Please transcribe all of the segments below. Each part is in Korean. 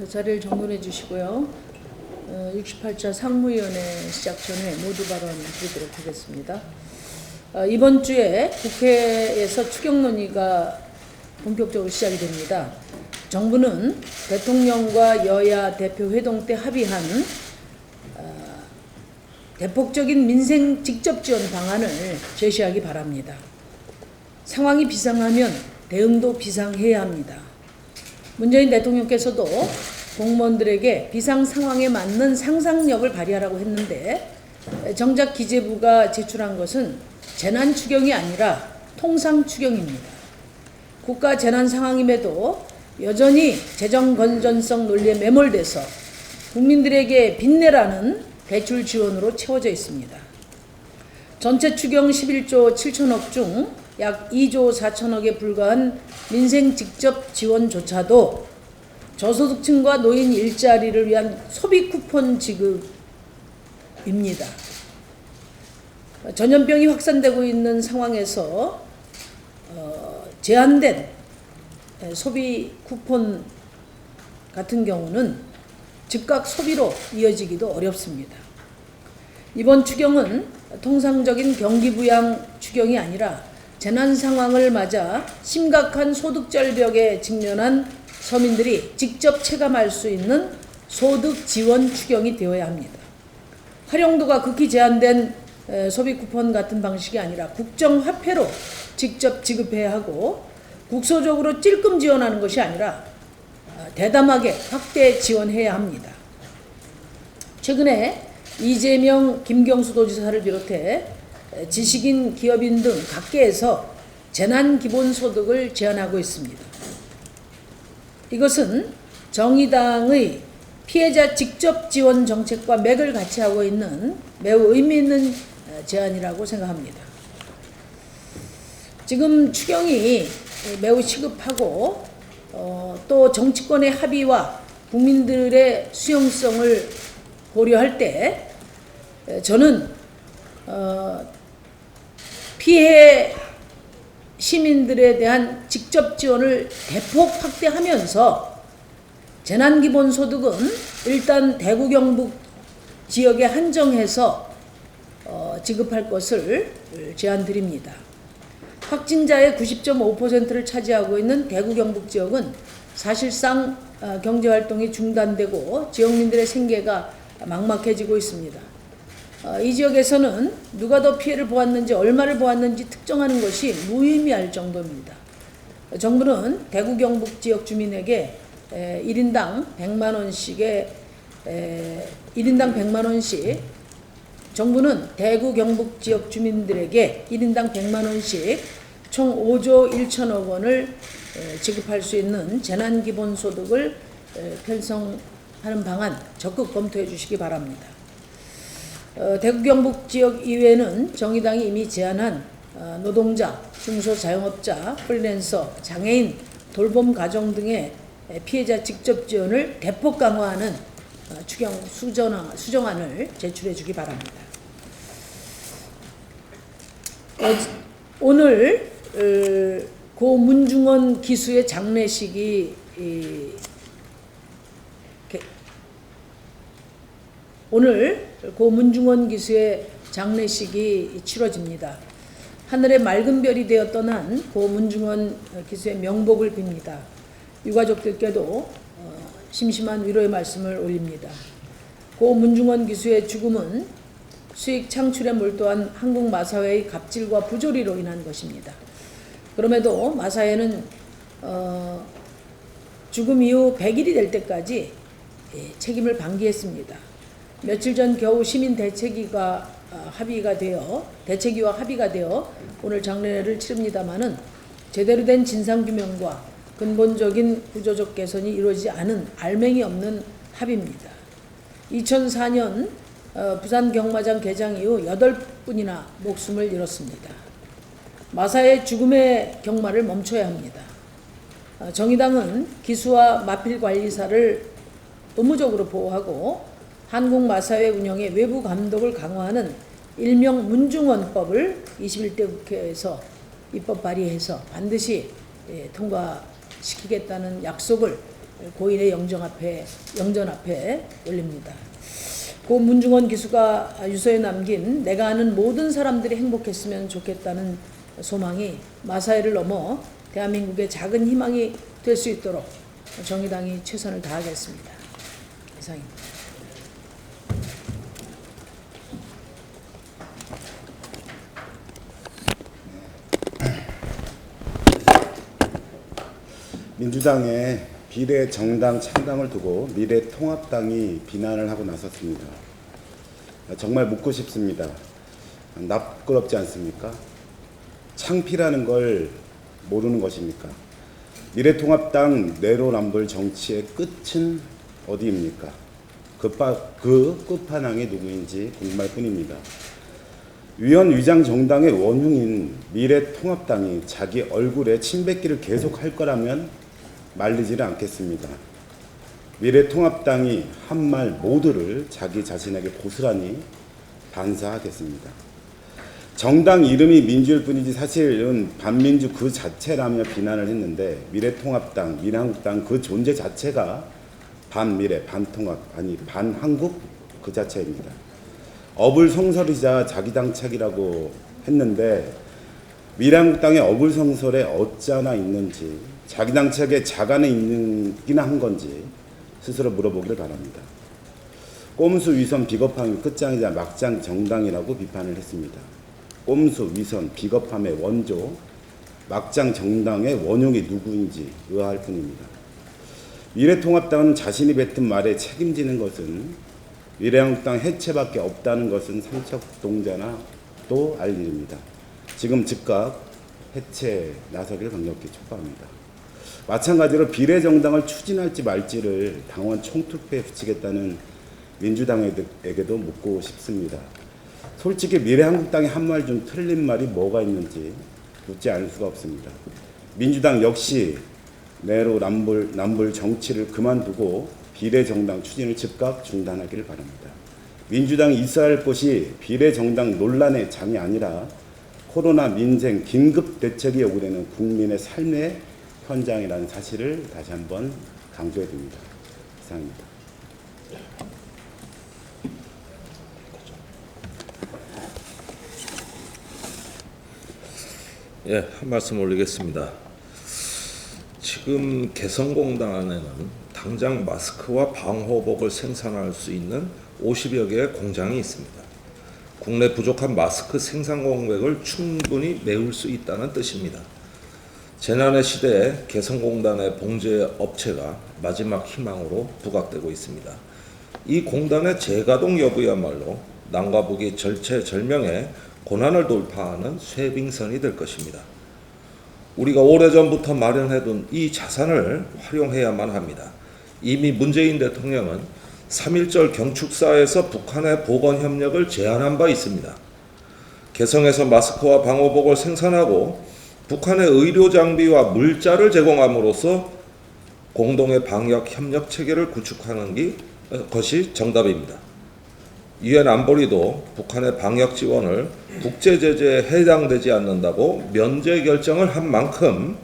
자리를 정돈해 주시고요. 68차 상무위원회 시작 전에 모두 발언 드리도록 하겠습니다. 이번 주에 국회에서 추경 논의가 본격적으로 시작이 됩니다. 정부는 대통령과 여야 대표 회동 때 합의한 대폭적인 민생 직접 지원 방안을 제시하기 바랍니다. 상황이 비상하면 대응도 비상해야 합니다. 문재인 대통령께서도 공무원들에게 비상 상황에 맞는 상상력을 발휘하라고 했는데 정작 기재부가 제출한 것은 재난 추경이 아니라 통상 추경입니다. 국가 재난 상황임에도 여전히 재정 건전성 논리에 매몰돼서 국민들에게 빚내라는 대출 지원으로 채워져 있습니다. 전체 추경 11조 7천억 중 약 2조 4천억에 불과한 민생 직접 지원조차도 저소득층과 노인 일자리를 위한 소비 쿠폰 지급입니다. 전염병이 확산되고 있는 상황에서 제한된 소비 쿠폰 같은 경우는 즉각 소비로 이어지기도 어렵습니다. 이번 추경은 통상적인 경기 부양 추경이 아니라 재난 상황을 맞아 심각한 소득 절벽에 직면한 서민들이 직접 체감할 수 있는 소득 지원 추경이 되어야 합니다. 활용도가 극히 제한된 소비 쿠폰 같은 방식이 아니라 국정화폐로 직접 지급해야 하고 국소적으로 찔끔 지원하는 것이 아니라 대담하게 확대 지원해야 합니다. 최근에 이재명, 김경수 도지사를 비롯해 지식인, 기업인 등 각계에서 재난기본소득을 제안하고 있습니다. 이것은 정의당의 피해자 직접 지원 정책과 맥을 같이 하고 있는 매우 의미 있는 제안이라고 생각합니다. 지금 추경이 매우 시급하고 또 정치권의 합의와 국민들의 수용성을 고려할 때 저는 피해 시민들에 대한 직접 지원을 대폭 확대하면서 재난기본소득은 일단 대구 경북 지역에 한정해서 지급할 것을 제안드립니다. 확진자의 90.5%를 차지하고 있는 대구 경북 지역은 사실상 경제활동이 중단되고 지역민들의 생계가 막막해지고 있습니다. 이 지역에서는 누가 더 피해를 보았는지 얼마를 보았는지 특정하는 것이 무의미할 정도입니다. 정부는 대구 경북 지역 주민에게 1인당 100만 원씩 정부는 대구 경북 지역 주민들에게 1인당 100만 원씩 총 5조 1천억 원을 지급할 수 있는 재난기본소득을 편성하는 방안 적극 검토해 주시기 바랍니다. 대구 경북 지역 이외에는 정의당이 이미 제안한 노동자, 중소자영업자, 프리랜서, 장애인, 돌봄 가정 등의 피해자 직접 지원을 대폭 강화하는 추경 수정안을 제출해 주기 바랍니다. 오늘 고 문중원 기수의 장례식이 오늘 고 문중원 기수의 장례식이 치러집니다. 하늘에 맑은 별이 되어 떠난 고 문중원 기수의 명복을 빕니다. 유가족들께도 심심한 위로의 말씀을 올립니다. 고 문중원 기수의 죽음은 수익 창출에 몰두한 한국 마사회의 갑질과 부조리로 인한 것입니다. 그럼에도 마사회는 죽음 이후 100일이 될 때까지 책임을 방기했습니다. 며칠 전 겨우 시민 대책위와 합의가 되어 오늘 장례를 치릅니다마는 제대로 된 진상규명과 근본적인 구조적 개선이 이루어지지 않은 알맹이 없는 합의입니다. 2004년 부산 경마장 개장 이후 8분이나 목숨을 잃었습니다. 마사의 죽음의 경마를 멈춰야 합니다. 정의당은 기수와 마필관리사를 의무적으로 보호하고 한국마사회 운영의 외부 감독을 강화하는 일명 문중원법을 21대 국회에서 입법 발의해서 반드시 통과시키겠다는 약속을 고인의 영전 앞에 올립니다. 고 문중원 기수가 유서에 남긴 내가 아는 모든 사람들이 행복했으면 좋겠다는 소망이 마사회를 넘어 대한민국의 작은 희망이 될 수 있도록 정의당이 최선을 다하겠습니다. 이상입니다. 민주당의 비례정당 창당을 두고 미래통합당이 비난을 하고 나섰습니다. 정말 묻고 싶습니다. 납부끄럽지 않습니까? 창피라는 걸 모르는 것입니까? 미래통합당 내로남불 정치의 끝은 어디입니까? 그 끝판왕이 누구인지 궁금할 뿐입니다. 위헌위장 정당의 원흉인 미래통합당이 자기 얼굴에 침뱉기를 계속할 거라면 말리지를 않겠습니다. 미래통합당이 한 말 모두를 자기 자신에게 고스란히 반사하겠습니다. 정당 이름이 민주일 뿐이지 사실은 반민주 그 자체라며 비난을 했는데 미래통합당, 미래한국당 그 존재 자체가 반미래, 반통합, 아니 반한국 그 자체입니다. 어불성설이자 자기당착이라고 했는데 미래한국당의 어불성설에 어쩌나 있는지 자기당착에 자간에 있기나 한 건지 스스로 물어보기를 바랍니다. 꼼수, 위선, 비겁함이 끝장이자 막장 정당이라고 비판을 했습니다. 꼼수, 위선, 비겁함의 원조, 막장 정당의 원흉이 누구인지 의아할 뿐입니다. 미래통합당은 자신이 뱉은 말에 책임지는 것은 미래한국당 해체밖에 없다는 것은 삼척동자나 또 알 일입니다. 지금 즉각 해체 나서기를 강력히 촉구합니다. 마찬가지로 비례정당을 추진할지 말지를 당원 총투표에 붙이겠다는 민주당에게도 묻고 싶습니다. 솔직히 미래한국당이 한 말 좀 틀린 말이 뭐가 있는지 묻지 않을 수가 없습니다. 민주당 역시 내로남불 정치를 그만두고 비례정당 추진을 즉각 중단하기를 바랍니다. 민주당이 있어야 할 곳이 비례정당 논란의 장이 아니라 코로나 민생 긴급 대책이 요구되는 국민의 삶의 현장이라는 사실을 다시 한번 강조해 둡니다. 이상입니다. 예, 한 말씀 올리겠습니다. 지금 개성공단 안에는 당장 마스크와 방호복을 생산할 수 있는 50여 개의 공장이 있습니다. 국내 부족한 마스크 생산 공백을 충분히 메울 수 있다는 뜻입니다. 재난의 시대에 개성공단의 봉제 업체가 마지막 희망으로 부각되고 있습니다. 이 공단의 재가동 여부야말로 남과 북이 절체절명의 고난을 돌파하는 쇠빙선이 될 것입니다. 우리가 오래전부터 마련해둔 이 자산을 활용해야만 합니다. 이미 문재인 대통령은 3.1절 경축사에서 북한의 보건협력을 제안한 바 있습니다. 개성에서 마스크와 방호복을 생산하고 북한의 의료장비와 물자를 제공함으로써 공동의 방역협력 체계를 구축하는 것이 정답입니다. 유엔 안보리도 북한의 방역 지원을 국제제재에 해당되지 않는다고 면제 결정을 한 만큼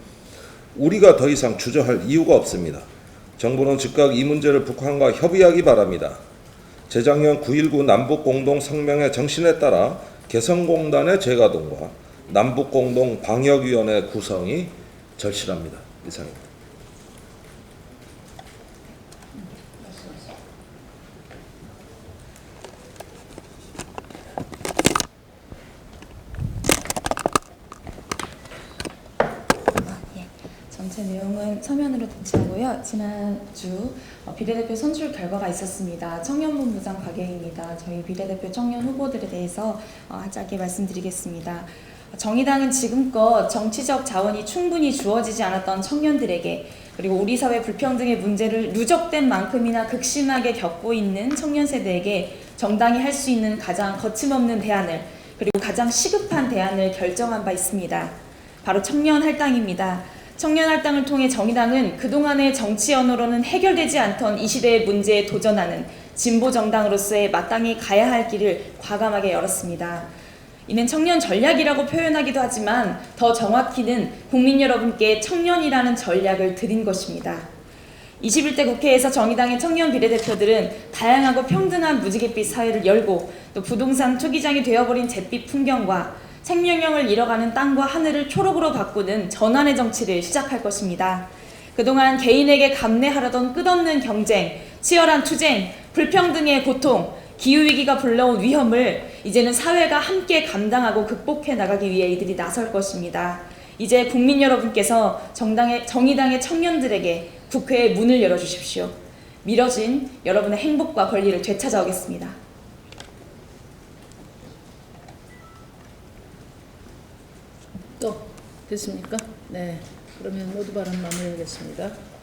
우리가 더 이상 주저할 이유가 없습니다. 정부는 즉각 이 문제를 북한과 협의하기 바랍니다. 재작년 9.19 남북공동성명의 정신에 따라 개성공단의 재가동과 남북공동방역위원회 구성이 절실합니다. 이상입니다. 전체 내용은 서면으로 대체하고요. 지난주 비례대표 선출 결과가 있었습니다. 청년본부장 박예희입니다. 저희 비례대표 청년 후보들에 대해서 짧게 말씀드리겠습니다. 정의당은 지금껏 정치적 자원이 충분히 주어지지 않았던 청년들에게 그리고 우리 사회 불평등의 문제를 누적된 만큼이나 극심하게 겪고 있는 청년 세대에게 정당이 할 수 있는 가장 거침없는 대안을 그리고 가장 시급한 대안을 결정한 바 있습니다. 바로 청년할당입니다. 청년할당을 통해 정의당은 그동안의 정치 언어로는 해결되지 않던 이 시대의 문제에 도전하는 진보정당으로서의 마땅히 가야 할 길을 과감하게 열었습니다. 이는 청년 전략이라고 표현하기도 하지만 더 정확히는 국민 여러분께 청년이라는 전략을 드린 것입니다. 21대 국회에서 정의당의 청년 비례대표들은 다양하고 평등한 무지갯빛 사회를 열고 또 부동산 투기장이 되어버린 잿빛 풍경과 생명력을 잃어가는 땅과 하늘을 초록으로 바꾸는 전환의 정치를 시작할 것입니다. 그동안 개인에게 감내하려던 끝없는 경쟁, 치열한 투쟁, 불평등의 고통, 기후위기가 불러온 위험을 이제는 사회가 함께 감당하고 극복해 나가기 위해 이들이 나설 것입니다. 이제 국민 여러분께서 정의당의 청년들에게 국회의 문을 열어주십시오. 미뤄진 여러분의 행복과 권리를 되찾아오겠습니다. 또 됐습니까? 네. 그러면 모두 발언 마무리하겠습니다.